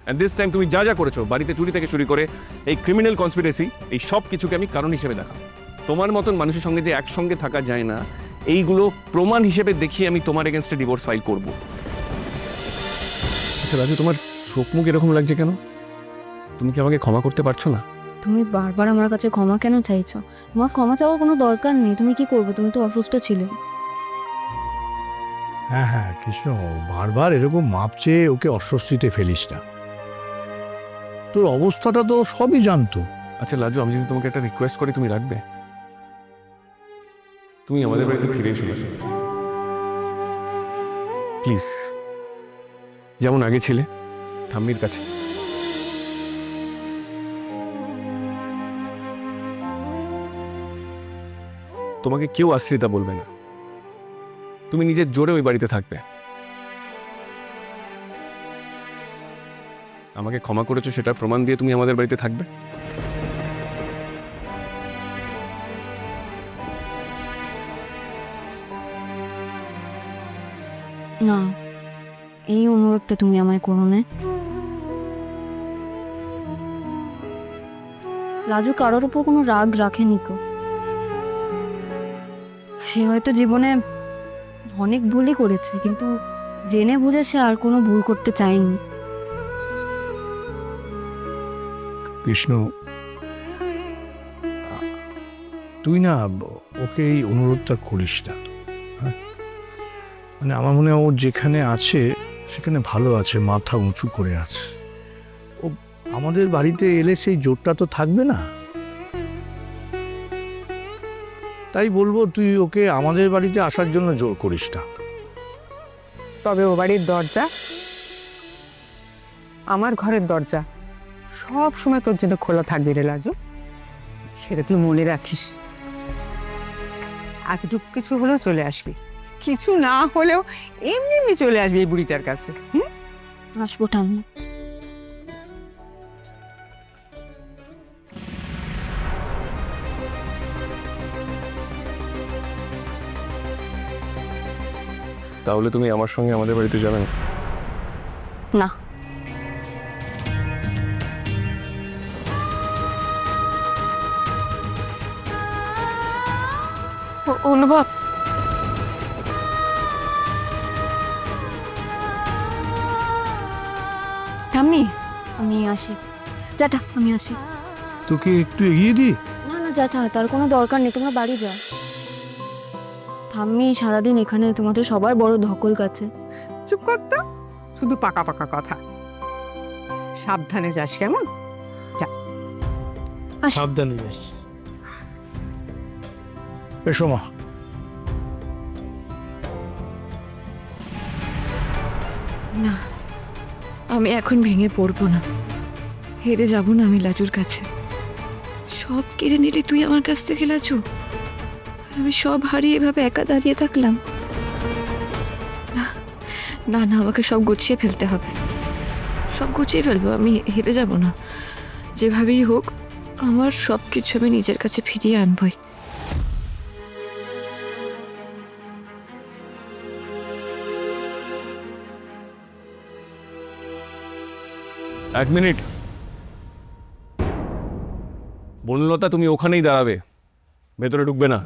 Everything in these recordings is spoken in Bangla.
অ্যান্ড দিস টাইম তুমি যা যা করেছো, বাড়িতে চুরি থেকে শুরু করে এই ক্রিমিনাল কনস্পিরেসি, এই সব কিছুকে আমি কারণ হিসেবে দেখা। তোমার মতন মানুষের সঙ্গে যে একসঙ্গে থাকা যায় না, এইগুলো প্রমাণ হিসেবে দেখিয়ে আমি তোমার এগেনস্টে ডিভোর্স ফাইল করব। আচ্ছা রাজু, তোমার চোখ মুখ এরকম লাগছে কেন? তুমি কি আমাকে ক্ষমা করতে পারছো না? তুমি বারবার আমার কাছে ক্ষমা কেন চাইছো? তোমার ক্ষমা চাওয়ার কোনো দরকার নেই। তুমি কি করবে? তুমি তো অসুস্থ ছিলে। হ্যাঁ হ্যাঁ কৃষ্ণ, বারবার এরকম মাপ চেয়ে ওকে অস্বস্তিতে ফেলিস না। তোর অবস্থাটা তো সবই জানতো। আচ্ছা লাজু, আমি যদি তোমাকে একটা রিকোয়েস্ট করি, তুমি রাখবে? তুমি আমাদের বাড়িতে ফিরে এসো না প্লিজ, যেমন আগে ছিলে ঠাম্মির কাছে। তোমাকে কেউ আশ্রিতা বলবে না, তুমি নিজের জোরে ওই বাড়িতে থাকবে। আমাকে ক্ষমা করেছো সেটা প্রমাণ দিয়ে তুমি আমাদের বাড়িতে থাকবে। না, এই অনুরোধটা তুমি আমায় করো না। লাজু কারোর উপর কোনো রাগ রাখেনি কো। সে হয়তো জীবনে অনেক ভুলই করেছে, কিন্তু জেনে বুঝে সে আর কোনো ভুল করতে চায়নি। কৃষ্ণ, তুই না ওকে এই অনুরোধটা করিস না। হ্যাঁ, মানে আমার মনে হয় ও যেখানে আছে সেখানে ভালো আছে, মাথা উঁচু করে আছে। ও আমাদের বাড়িতে এলে সেই জোরটা তো থাকবে না। তাই বলবো, তুই ওকে আমাদের বাড়িতে আসার জন্য জোর করিস না। তবে ও বাড়ির দরজা, আমার ঘরের দরজা সব সময় তোর জন্য খোলা থাকবে রে লাজু, সেটা তুই মনে রাখিস। এতটুকু কিছু হলেও চলে আসবি, কিছু না হলেও এমনি এমনি চলে আসবি এই বুড়িটার কাছে। আসবো ঠাম্মি। তাহলে তুমি আমার সঙ্গে আমাদের বাড়িতে যাবে না? না, অনুভব, ঠাম্মি আমি আসি। যাটা, আমি আসি। তোকে একটু এগিয়ে দি। না না জ্যাঠা, তার কোনো দরকার নেই, তোমরা বাড়ি যাও। ঠাম্মি সারাদিন এখানে তোমাদের সবার বড় ধকল কাছে। চুপ কর তো, শুধু পাকা পাকা কথা। সাবধানে যাস কেমন? সাবধানে যাস। এসো মা। না, আমি এখন ভেঙে পড়বো না, হেরে যাব না আমি লাজুর কাছে। সব কেড়ে নিলে তুই আমার কাছ থেকে লাজু, আর আমি সব হারিয়ে এভাবে একা দাঁড়িয়ে থাকলাম। না না, আমাকে সব গুছিয়ে ফেলতে হবে, সব গুছিয়ে ফেলবো। আমি হেরে যাব না, যেভাবেই হোক আমার সব কিছু আমি নিজের কাছে ফিরিয়ে আনবই। এক মিনিট বনলতা, তুমি ওখানেই দাঁড়াবে, ভেতরে ঢুকবে না।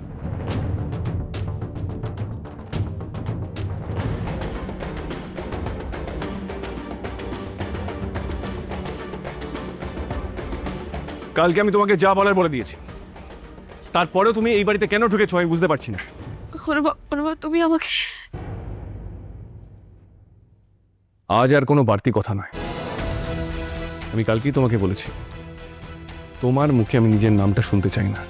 কালকে আমি তোমাকে যা বলার বলে দিয়েছি, তারপরেও তুমি এই বাড়িতে কেন ঢুকেছো আমি বুঝতে পারছি না। অনুভব, অনুভব, তুমি আমাকে আজ আর কোনো বাড়তি কথা নয়। আমি কালকেই তোমাকে বলেছি, তোমার মুখে আমি নিজের নামটা শুনতে চাই না।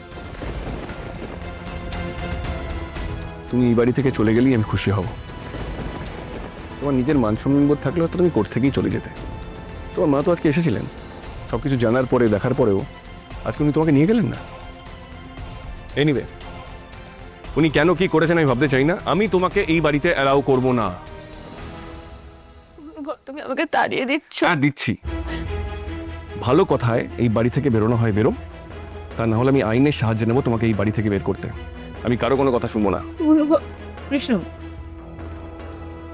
তুমি এই বাড়ি থেকে চলে গেলেই আমি খুশি হব। তোমার নিজের মান সম্মানবোধ থাকলে হয়তো তুমি কোর্ট থেকেই চলে যেতে। তোমার মা তো আজকে এসেছিলেন, সব কিছু জানার পরে, দেখার পরেও আজকে উনি তোমাকে নিয়ে গেলেন না। এনিওয়ে, উনি কেন কি করেছেন আমি ভাবতে চাই না। আমি তোমাকে এই বাড়িতে অ্যালাউ করব না। তুমি আমাকে তাড়িয়ে দিচ্ছ? হ্যাঁ দিচ্ছি। ভালো কথায় এই বাড়ি থেকে বেরোনো হয় বেরো, তা না হলে আমি আইনের সাহায্য নেব তোমাকে এই বাড়ি থেকে বের করতে। আমি কারো কোনো কথা শুনবো না। কৃষ্ণ,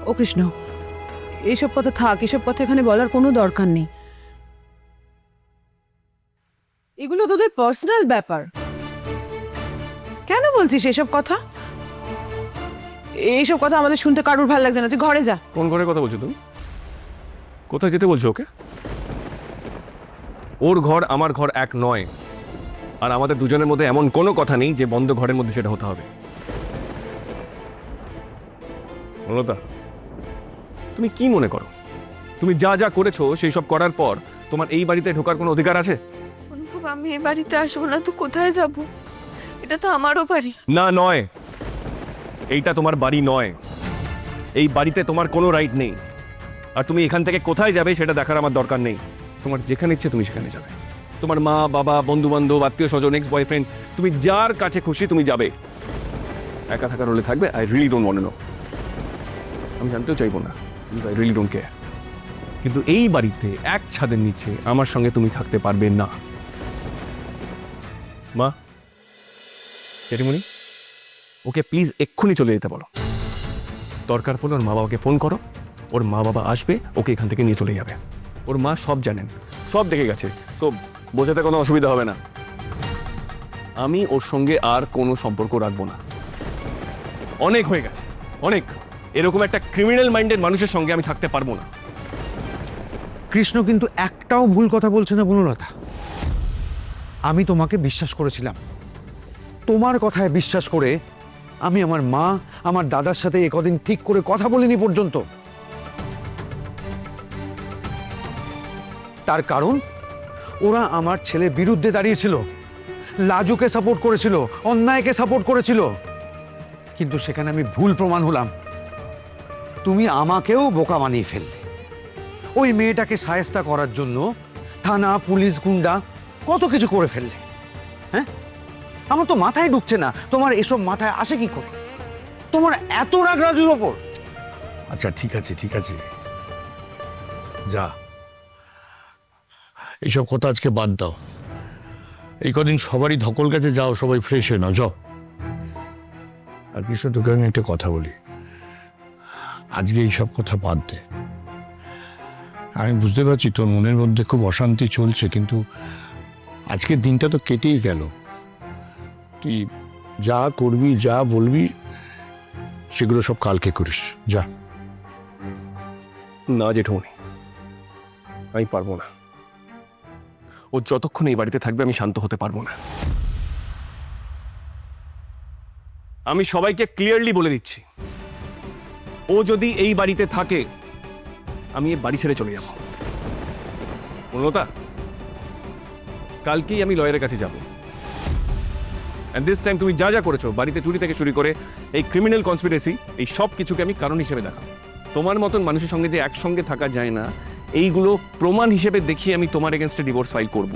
ও কৃষ্ণ, এইসব কথা থাক, এসব কথা এখানে বলার কোনো দরকার নেই। এগুলো তোদের পার্সোনাল ব্যাপার। কেন বলছিস এসব কথা? এইসব কথা আমাদের শুনতে কারুর ভালো লাগছে না, তুই ঘরে যা। কোন ঘরে কথা বলছো তুমি? কোথায় যেতে বলছো ওকে? ওর ঘর আমার ঘর এক নয়, আর আমাদের দুজনের মধ্যে এমন কোনো কথা নেই যে বন্ধ ঘরের মধ্যে সেটা হতে হবে। অনুতা, তুমি কি মনে করো তুমি যা যা করেছো সেই সব করার পর তোমার এই বাড়িতে ঢোকার কোনো অধিকার আছে? অনুভব, আমি এ বাড়িতে আসবো না তো কোথায় যাব? এটা তো আমারও বাড়ি। না, নয়। এইটা তোমার বাড়ি নয়। এই বাড়িতে তোমার কোনো রাইট নেই। আর তুমি এখান থেকে কোথায় যাবে সেটা দেখার আমার দরকার নেই। তোমার যেখানে ইচ্ছে তুমি সেখানে যাবে। তোমার মা, বাবা, বন্ধু বান্ধব, আত্মীয় স্বজন, এক্স বয়ফ্রেন্ড, তুমি যার কাছে খুশি তুমি যাবে। একা থাকার হলে থাকবে। I really don't want to know. আমি জানতেও চাইবো না। I really don't care. কিন্তু এই বাড়িতে এক ছাদের নিচে আমার সঙ্গে তুমি থাকতে পারবে না। মা, জেঠিমণি, ওকে প্লিজ এক্ষুনি চলে যেতে বলো। দরকার পড়লে ওর মা বাবাকে ফোন করো, ওর মা বাবা আসবে, ওকে এখান থেকে নিয়ে চলে যাবে। ওর মা সব জানেন, সব দেখে গেছে, সো বোঝাতে কোনো অসুবিধা হবে না। আমি ওর সঙ্গে আর কোনো সম্পর্ক রাখবো না। অনেক হয়ে গেছে, অনেক। এরকম একটা ক্রিমিনাল মাইন্ডেড মানুষের সঙ্গে আমি থাকতে পারবো না। কৃষ্ণ কিন্তু একটাও ভুল কথা বলছে না বনলতা। আমি তোমাকে বিশ্বাস করেছিলাম, তোমার কথায় বিশ্বাস করে আমি আমার মা, আমার দাদার সাথে একদিন ঠিক করে কথা বলিনি পর্যন্ত। তার কারণ ওরা আমার ছেলের বিরুদ্ধে দাঁড়িয়েছিল, লাজুকে সাপোর্ট করেছিল, অন্যায়কে সাপোর্ট করেছিল। কিন্তু সেখানে আমি ভুল প্রমাণ হলাম। তুমি আমাকেও বোকা বানিয়ে ফেললে। ওই মেয়েটাকে শায়েস্তা করার জন্য থানা, পুলিশ, গুন্ডা কত কিছু করে ফেললে। হ্যাঁ, আমার তো মাথায় ঢুকছে না তোমার এসব মাথায় আসে কি করে? তোমার এত রাগ রাজুর ওপর? আচ্ছা ঠিক আছে, ঠিক আছে, যা, এইসব কথা আজকে বাদ দাও। এই কদিন সবারই ধকল গেছে, যাও সবাই ফ্রেশ হয়ে নাও, যাও। আর কৃষ্ণ, তোকে আমি একটা কথা বলি, আজকে এইসব কথা বাদ দে। আমি বুঝতে পারছি তোর মনের মধ্যে খুব অশান্তি চলছে, কিন্তু আজকের দিনটা তো কেটেই গেল। তুই যা করবি, যা বলবি, সেগুলো সব কালকে করিস, যা। না জেঠুমণি, আমি পারবো না। ও যতক্ষণ এই বাড়িতে থাকবে আমি শান্ত হতে পারবো না। আমি সবাইকে ক্লিয়ারলি বলে দিচ্ছি, ও যদি এই বাড়িতে থাকে আমি এই বাড়ি ছেড়ে চলে যাব। অনুতা, কালকেই আমি লয়ারের কাছে যাব। এন্ড দিস টাইম তুমি যা যা করেছো, বাড়িতে চুরি থেকে শুরু করে এই ক্রিমিনাল কনস্পিরেসি, এই সব কিছুকে আমি কারণ হিসেবে দেখাবো। তোমার মতন মানুষের সঙ্গে যে একসঙ্গে থাকা যায় না, এইগুলো প্রমাণ হিসেবে দেখিয়ে আমি তোমার এগেনস্টে ডিভোর্স ফাইল করব।